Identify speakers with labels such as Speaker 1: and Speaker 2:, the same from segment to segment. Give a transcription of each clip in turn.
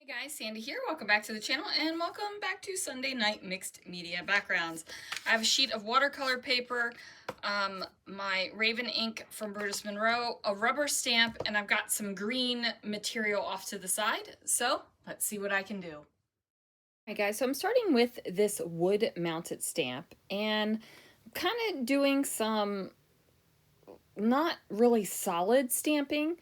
Speaker 1: Hey guys, Sandy here. Welcome back to the channel and welcome back to Sunday Night Mixed Media Backgrounds. I have a sheet of watercolor paper, my Raven ink from Brutus Monroe, a rubber stamp, and I've got some green material off to the side. So let's see what I can do. Alright guys, so I'm starting with this wood mounted stamp and kind of doing some not really solid stamping.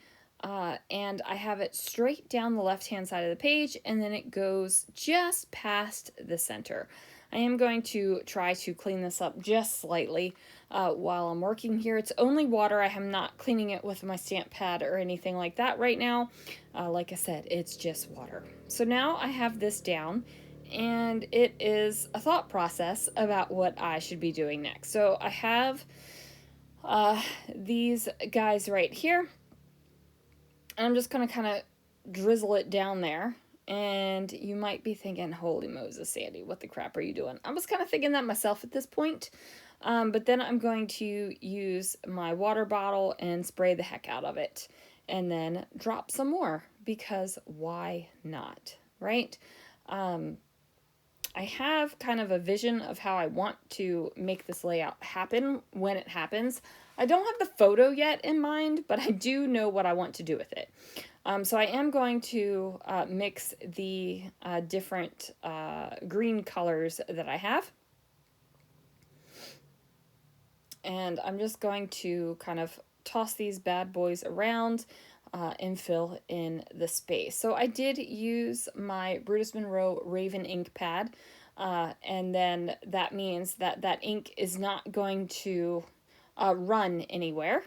Speaker 1: And I have it straight down the left-hand side of the page, and then it goes just past the center. I am going to try to clean this up just slightly while I'm working here. It's only water. I am not cleaning it with my stamp pad or anything like that right now. Like I said, it's just water. So now I have this down, and it is a thought process about what I should be doing next. So I have these guys right here. And I'm just going to kind of drizzle it down there. And you might be thinking, holy Moses, Sandy, what the crap are you doing? I was kind of thinking that myself at this point. But then I'm going to use my water bottle and spray the heck out of it. And then drop some more, because why not, right? I have kind of a vision of how I want to make this layout happen when it happens. I don't have the photo yet in mind, but I do know what I want to do with it. So I am going to mix the different green colors that I have. And I'm just going to kind of toss these bad boys around and fill in the space. So I did use my Brutus Monroe Raven ink pad, and then that means that that ink is not going to run anywhere.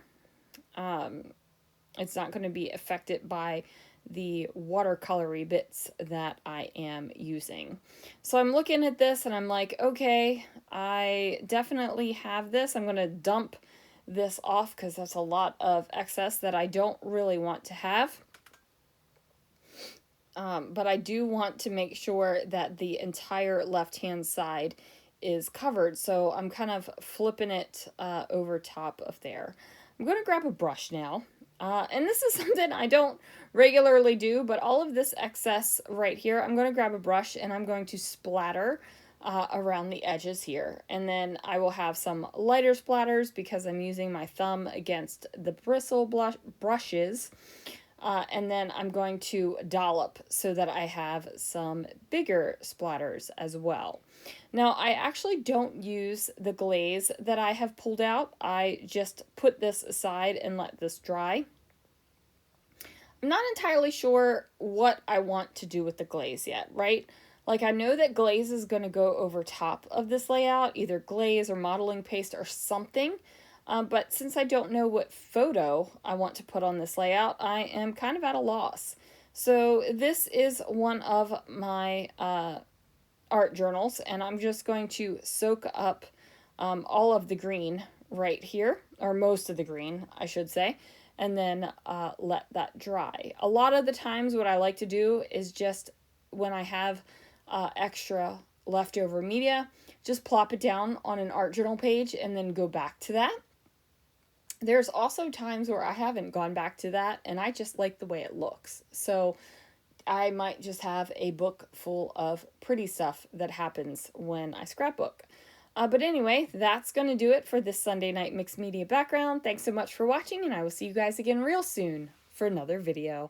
Speaker 1: It's not going to be affected by the watercolory bits that I am using. So I'm looking at this and I'm like, okay, I definitely have this. I'm going to dump this off because that's a lot of excess that I don't really want to have. But I do want to make sure that the entire left-hand side is covered. So I'm kind of flipping it over top of there. I'm going to grab a brush now. And this is something I don't regularly do, but all of this excess right here, I'm going to grab a brush and I'm going to splatter around the edges here. And then I will have some lighter splatters because I'm using my thumb against the bristle brushes. And then I'm going to dollop so that I have some bigger splatters as well. Now, I actually don't use the glaze that I have pulled out. I just put this aside and let this dry. I'm not entirely sure what I want to do with the glaze yet, right? Like, I know that glaze is going to go over top of this layout, either glaze or modeling paste or something. But since I don't know what photo I want to put on this layout, I am kind of at a loss. So this is one of my art journals, and I'm just going to soak up all of the green right here, or most of the green, I should say, and then let that dry. A lot of the times what I like to do is just when I have extra leftover media, just plop it down on an art journal page and then go back to that. There's also times where I haven't gone back to that and I just like the way it looks. So I might just have a book full of pretty stuff that happens when I scrapbook. But anyway, that's going to do it for this Sunday Night Mixed Media Background. Thanks so much for watching, and I will see you guys again real soon for another video.